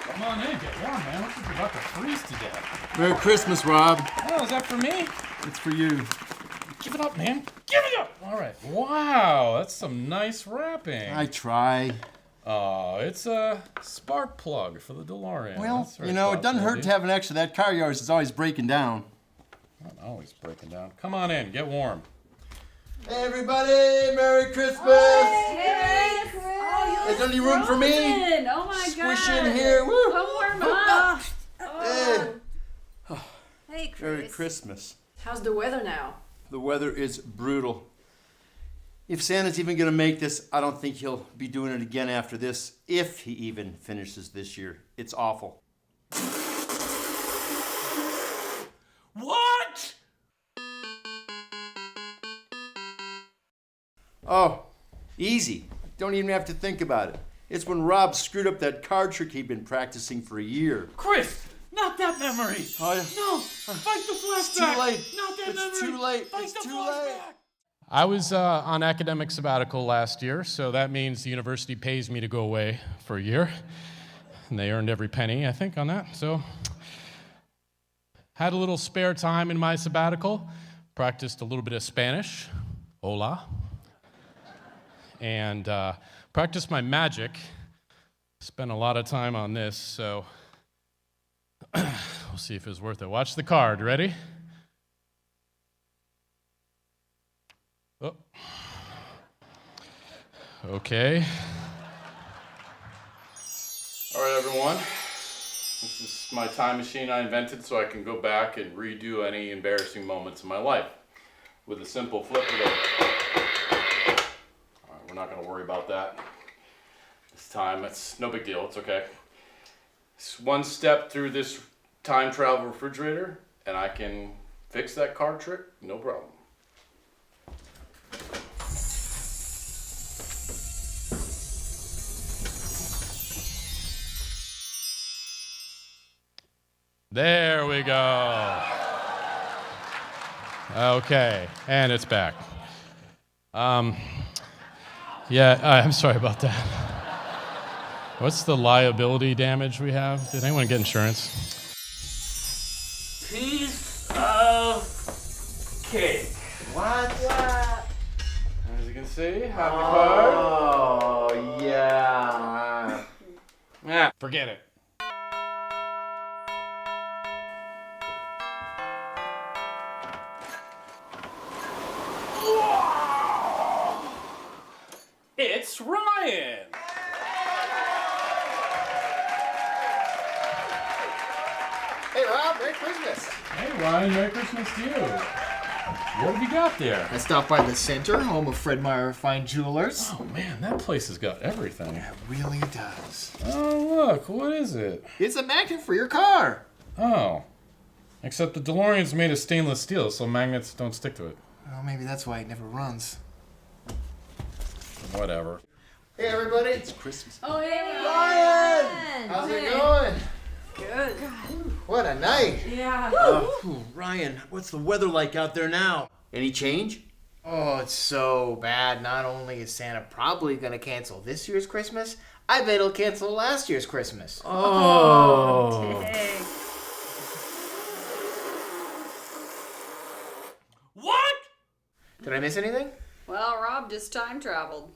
[SPEAKER 1] Come on in, get warm, man. Looks like you're about to freeze to death.
[SPEAKER 6] Merry Christmas, Rob.
[SPEAKER 1] Oh, is that for me?
[SPEAKER 6] It's for you.
[SPEAKER 1] Give it up, man. Give it up! All right. Wow, that's some nice wrapping.
[SPEAKER 6] I try.
[SPEAKER 1] Oh, it's a spark plug for the DeLorean.
[SPEAKER 6] Well, you know, it doesn't hurt to have an extra. That car of yours is always breaking down.
[SPEAKER 1] Not always breaking down. Come on in, get warm.
[SPEAKER 6] Hey, everybody! Merry Christmas!
[SPEAKER 8] Hey, Chris! Oh,
[SPEAKER 6] Is there any room for me?
[SPEAKER 8] Oh my God!
[SPEAKER 6] Squish in here. Woo!
[SPEAKER 8] Come warm up.
[SPEAKER 3] Hey, Chris.
[SPEAKER 6] Merry Christmas.
[SPEAKER 11] How's the weather now?
[SPEAKER 6] The weather is brutal. If Santa's even going to make this, I don't think he'll be doing it again after this, if he even finishes this year. It's awful.
[SPEAKER 1] What?
[SPEAKER 6] Oh, easy. Don't even have to think about it. It's when Rob screwed up that card trick he'd been practicing for a year.
[SPEAKER 1] Chris, not that memory.
[SPEAKER 6] Oh, yeah.
[SPEAKER 1] No, fight the flashback.
[SPEAKER 6] It's too late.
[SPEAKER 1] Not that memory.
[SPEAKER 6] It's too late.
[SPEAKER 1] Fight
[SPEAKER 6] It's
[SPEAKER 1] the
[SPEAKER 6] too
[SPEAKER 1] flashback.
[SPEAKER 6] late.
[SPEAKER 1] I was on academic sabbatical last year, so that means the university pays me to go away for a year. And they earned every penny, I think, on that. So, had a little spare time in my sabbatical, practiced a little bit of Spanish, hola, and practiced my magic. Spent a lot of time on this, so we'll see if it's worth it. Watch the card, ready? Oh. Okay. All right, everyone. This is my time machine I invented so I can go back and redo any embarrassing moments in my life. With a simple flip of it. All right, we're not going to worry about that this time. It's no big deal. It's okay. It's one step through this time travel refrigerator, and I can fix that card trick, no problem. There we go. Okay, and it's back. I'm sorry about that. What's the liability damage we have? Did anyone get insurance?
[SPEAKER 7] Piece of cake.
[SPEAKER 6] What?
[SPEAKER 1] As you can see, happy card.
[SPEAKER 6] Oh, yeah.
[SPEAKER 1] Forget it.
[SPEAKER 7] It's Ryan!
[SPEAKER 15] Hey, Rob, Merry Christmas!
[SPEAKER 1] Hey, Ryan, Merry Christmas to you. What have you got there?
[SPEAKER 15] I stopped by the center, home of Fred Meyer Fine Jewelers.
[SPEAKER 1] Oh, man, that place has got everything.
[SPEAKER 15] It really does.
[SPEAKER 1] Oh, look, what is it?
[SPEAKER 15] It's a magnet for your car.
[SPEAKER 1] Oh. Except the DeLorean's made of stainless steel, so magnets don't stick to it.
[SPEAKER 15] Well, maybe that's why it never runs.
[SPEAKER 1] Whatever.
[SPEAKER 15] Hey, everybody, it's Christmas.
[SPEAKER 11] Oh, hey,
[SPEAKER 15] Ryan! How's it going?
[SPEAKER 11] Good.
[SPEAKER 6] What a night.
[SPEAKER 11] Yeah.
[SPEAKER 6] Ryan, what's the weather like out there now? Any change?
[SPEAKER 15] Oh, it's so bad. Not only is Santa probably going to cancel this year's Christmas, I bet he'll cancel last year's Christmas.
[SPEAKER 1] Oh.
[SPEAKER 11] Dang.
[SPEAKER 7] What?
[SPEAKER 15] Did I miss anything?
[SPEAKER 8] Well, Rob just time traveled.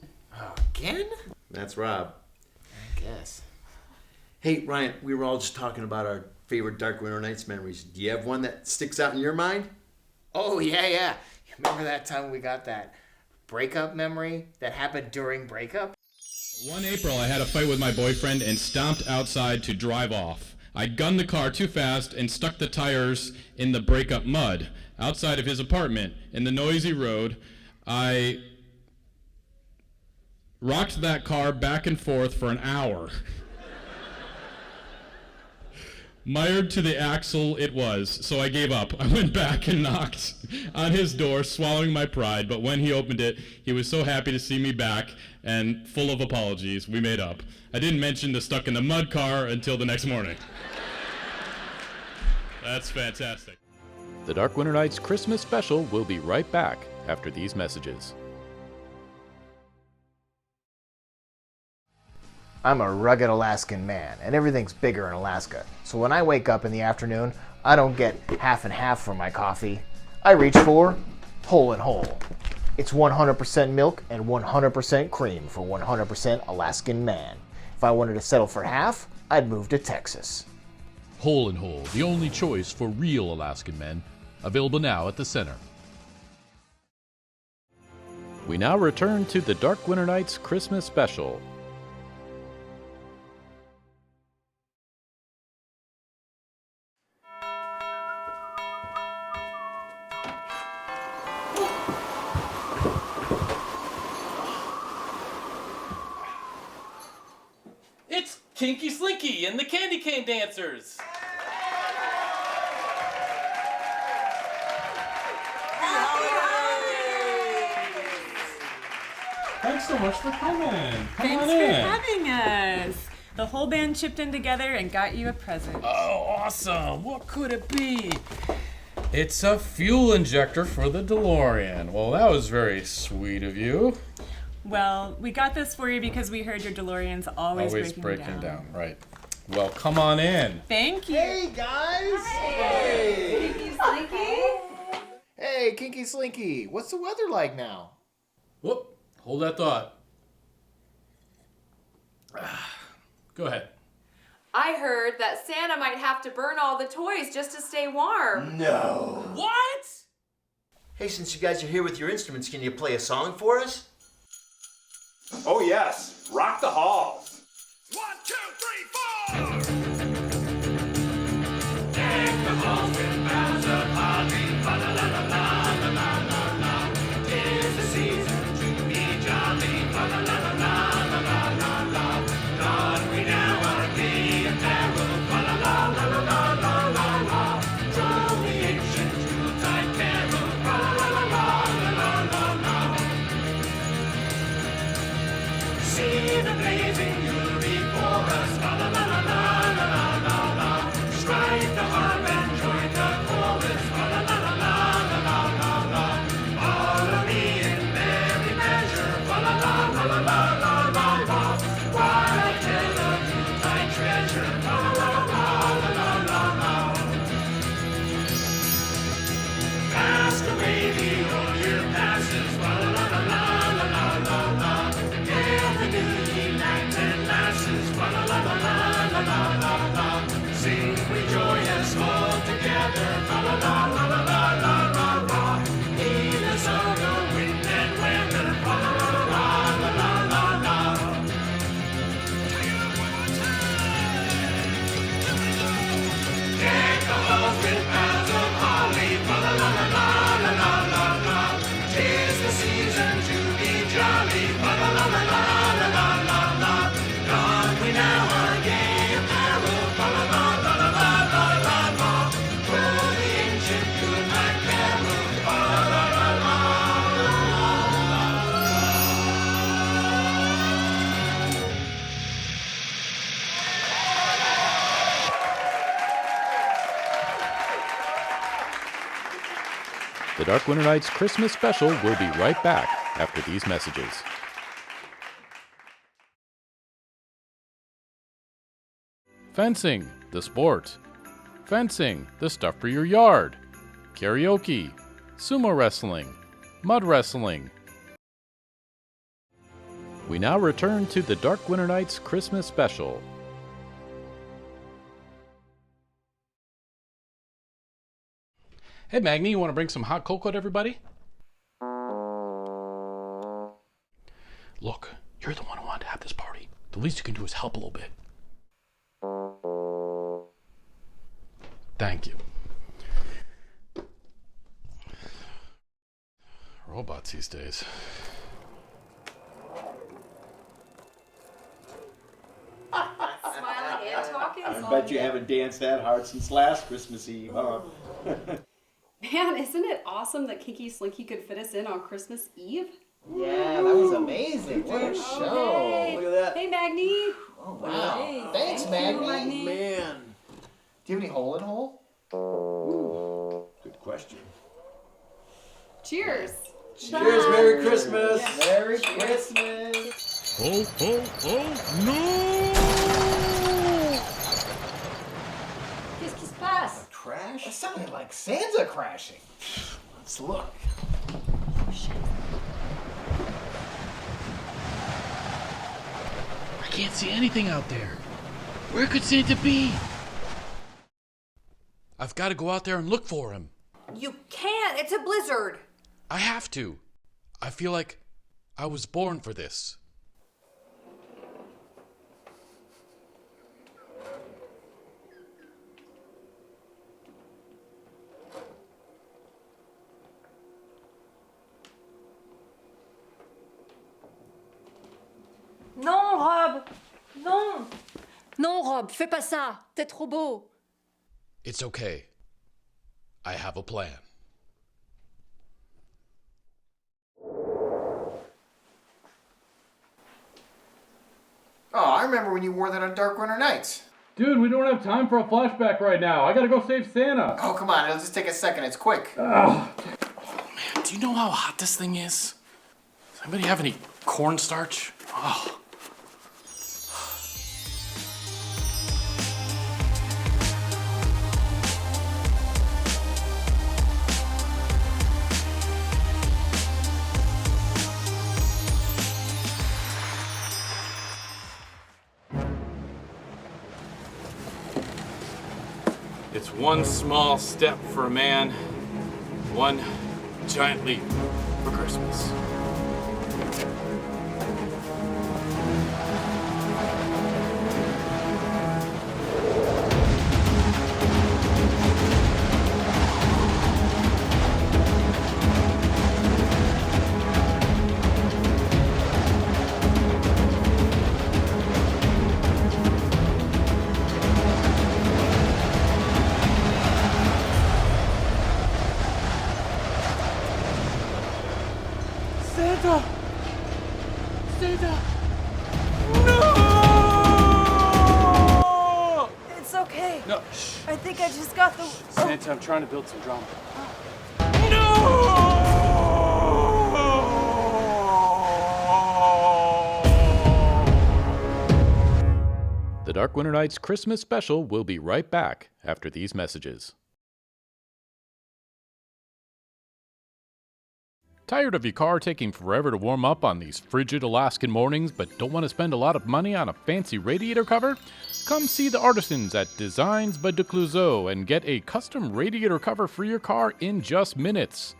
[SPEAKER 15] Again?
[SPEAKER 6] That's Rob.
[SPEAKER 15] I guess.
[SPEAKER 6] Hey, Ryan, we were all just talking about our favorite Dark Winter Nights memories. Do you have one that sticks out in your mind?
[SPEAKER 15] Oh, yeah. Remember that time we got that breakup memory that happened during breakup?
[SPEAKER 14] One April, I had a fight with my boyfriend and stomped outside to drive off. I gunned the car too fast and stuck the tires in the breakup mud outside of his apartment in the noisy road. I rocked that car back and forth for an hour. Mired to the axle it was, so I gave up. I went back and knocked on his door, swallowing my pride, but when he opened it, he was so happy to see me back and full of apologies. We made up. I didn't mention the stuck in the mud car until the next morning. That's fantastic.
[SPEAKER 1] The Dark Winter Nights Christmas special will be right back after these messages.
[SPEAKER 15] I'm a rugged Alaskan man, and everything's bigger in Alaska. So when I wake up in the afternoon, I don't get half and half for my coffee. I reach for whole and whole. It's 100% milk and 100% cream for 100% Alaskan man. If I wanted to settle for half, I'd move to Texas.
[SPEAKER 1] Whole and Whole, the only choice for real Alaskan men. Available now at the center. We now return to the Dark Winter Nights Christmas special.
[SPEAKER 7] It's Kinky Slinky and the Candy Cane Dancers.
[SPEAKER 1] Thanks so much for coming. Come
[SPEAKER 16] Thanks
[SPEAKER 1] on
[SPEAKER 16] for
[SPEAKER 1] in.
[SPEAKER 16] having us. The whole band chipped in together and got you a present.
[SPEAKER 1] Oh, awesome. What could it be? It's a fuel injector for the DeLorean. Well, that was very sweet of you.
[SPEAKER 16] Well, we got this for you because we heard your DeLorean's always
[SPEAKER 1] breaking down. Right. Well, come on in.
[SPEAKER 16] Thank you.
[SPEAKER 15] Hey, guys!
[SPEAKER 8] Hey! Kinky Slinky?
[SPEAKER 15] Hey, Kinky Slinky, what's the weather like now?
[SPEAKER 1] Whoop. Hold that thought. Go ahead.
[SPEAKER 10] I heard that Santa might have to burn all the toys just to stay warm.
[SPEAKER 6] No.
[SPEAKER 7] What?
[SPEAKER 6] Hey, since you guys are here with your instruments, can you play a song for us?
[SPEAKER 17] Oh yes, rock the halls.
[SPEAKER 18] 1, 2, 3, 4. Deck the halls with boughs of holly, fa la la la la la la la la. 'Tis the season to be jolly, fa la la la la la la la la. Don we now our gay apparel, fa la la la la la la la la. Droll the ancient Yuletide carol, fa la la la la la la la. See the blazing Yule before us, la la la la la la la la. Strike the harp and join the chorus, la la la la la la la la. Follow me in merry measure, la la la la la la la la. While I tell of Yuletide treasure, la la la la la la la. Fast away the old year passes, la la la la la la la la. Hail the new ye lads and lasses, la la la la la la la la. Sing we joyous all together, la la la la la la la la. Heed us of the wind and weather, la la la la la la la la. with boughs of holly. Fa la la la la la la la la. 'Tis the season to be jolly. Fa la la la la la la la la. Don we now our gay apparel. Fa la la la la la la la la. For the ancient good night carol. Fa la la la la la la.
[SPEAKER 1] The Dark Winter Nights Christmas special will be right back after these messages. Fencing, the sport. Fencing, the stuff for your yard. Karaoke, sumo wrestling, mud wrestling. We now return to the Dark Winter Nights Christmas special. Hey Magni, you want to bring some hot cocoa to everybody? Look, you're the one who wanted to have this party. The least you can do is help a little bit. Thank you. Robots these days.
[SPEAKER 10] Smiling and talking.
[SPEAKER 17] I bet you haven't danced that hard since last Christmas Eve, huh?
[SPEAKER 8] Man, isn't it awesome that Kinky Slinky could fit us in on Christmas Eve?
[SPEAKER 15] Yeah, that was amazing. What a show.
[SPEAKER 8] Hey.
[SPEAKER 15] Look at that.
[SPEAKER 8] Hey, Magni.
[SPEAKER 15] Oh, wow.
[SPEAKER 8] Hey,
[SPEAKER 15] Thanks,
[SPEAKER 8] thank you,
[SPEAKER 15] Magni.
[SPEAKER 8] Magni.
[SPEAKER 15] Man. Do you have any hole in hole?
[SPEAKER 17] Good question.
[SPEAKER 8] Cheers.
[SPEAKER 6] Cheers, Merry Christmas.
[SPEAKER 8] Yes.
[SPEAKER 15] Merry
[SPEAKER 8] Cheers.
[SPEAKER 15] Christmas.
[SPEAKER 14] Ho, ho, ho, no!
[SPEAKER 3] Qu'est-ce qui se passe?
[SPEAKER 15] Crash? That sounded like Santa crashing. Let's look.
[SPEAKER 1] I can't see anything out there. Where could Santa be? I've got to go out there and look for him.
[SPEAKER 3] You can't. It's a blizzard.
[SPEAKER 1] I have to. I feel like I was born for this.
[SPEAKER 3] Non, Rob. Non. Non, Rob, fais pas ça. T'es trop beau.
[SPEAKER 1] It's okay. I have a plan.
[SPEAKER 15] Oh, I remember when you wore that on Dark Winter Nights.
[SPEAKER 7] Dude, we don't have time for a flashback right now. I gotta go save Santa.
[SPEAKER 15] Oh, come on. It'll just take a second. It's quick.
[SPEAKER 1] Man, do you know how hot this thing is? Does anybody have any cornstarch? Oh. It's one small step for a man, one giant leap for Christmas.
[SPEAKER 18] Santa! Santa!
[SPEAKER 1] No!
[SPEAKER 3] It's okay.
[SPEAKER 1] No, shh.
[SPEAKER 3] I think I just got the...
[SPEAKER 1] Santa, I'm trying to build some drama. The Dark Winter Nights Christmas special will be right back after these messages. Tired of your car taking forever to warm up on these frigid Alaskan mornings but don't want to spend a lot of money on a fancy radiator cover? Come see the artisans at Designs by de Clouseau and get a custom radiator cover for your car in just minutes.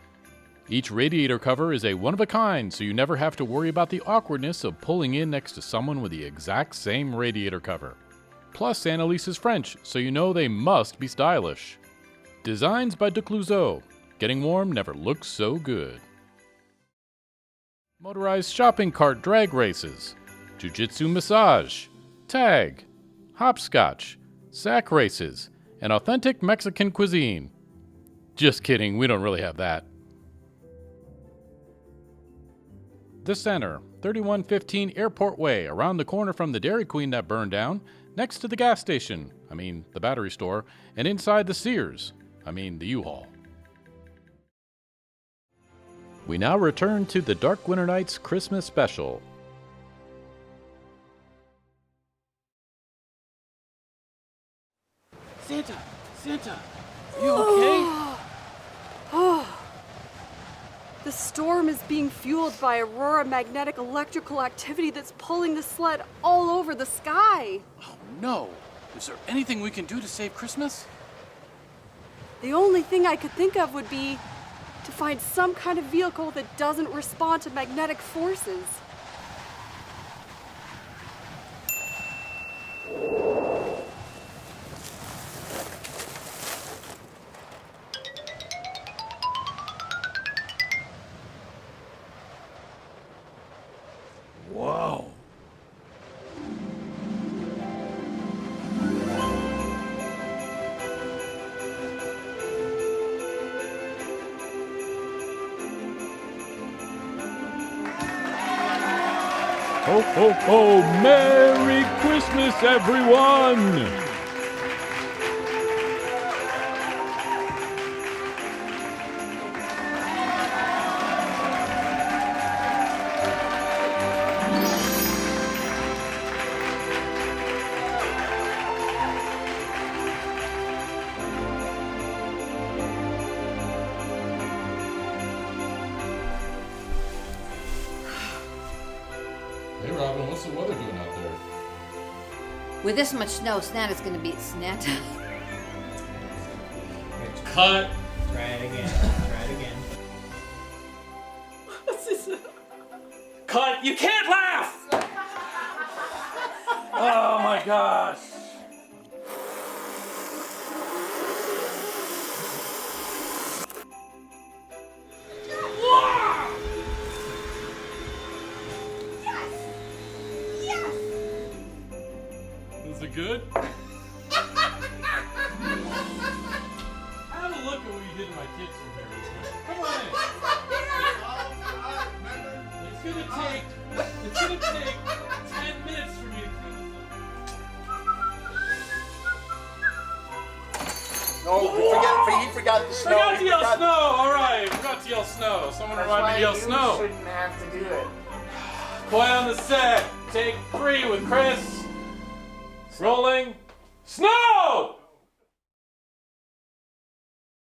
[SPEAKER 1] Each radiator cover is a one-of-a-kind, so you never have to worry about the awkwardness of pulling in next to someone with the exact same radiator cover. Plus, Annalise is French, so you know they must be stylish. Designs by de Clouseau. Getting warm never looks so good. Motorized shopping cart drag races. Jiu-jitsu massage. Tag. Hopscotch. Sack races. And authentic Mexican cuisine. Just kidding, we don't really have that. The Center, 3115 Airport Way, around the corner from the Dairy Queen that burned down, next to the gas station, the battery store, and inside the Sears, the U-Haul. We now return to the Dark Winter Nights Christmas Special.
[SPEAKER 7] Santa, are you okay?
[SPEAKER 10] The storm is being fueled by aurora magnetic electrical activity that's pulling the sled all over the sky.
[SPEAKER 7] Oh no! Is there anything we can do to save Christmas?
[SPEAKER 10] The only thing I could think of would be to find some kind of vehicle that doesn't respond to magnetic forces.
[SPEAKER 7] Whoa!
[SPEAKER 1] Ho, ho, ho! Merry Christmas, everyone!
[SPEAKER 14] Hey Robin, what's the weather doing out there?
[SPEAKER 3] With this much snow, Santa's gonna be Santa.
[SPEAKER 7] Cut!
[SPEAKER 19] Try it again.
[SPEAKER 7] What's this? Cut! You can't laugh! Oh my gosh!
[SPEAKER 1] Is it good? Have a look at what you did to my kids from here. Come on in. It's gonna take 10 minutes for me to clean this up.
[SPEAKER 6] No, he forgot the snow.
[SPEAKER 1] Forgot to yell snow! Alright, forgot to yell snow. Someone remind me to yell snow.
[SPEAKER 19] You shouldn't have to do it.
[SPEAKER 1] Quiet on the set. Take 3 with Chris. Rolling. Snow!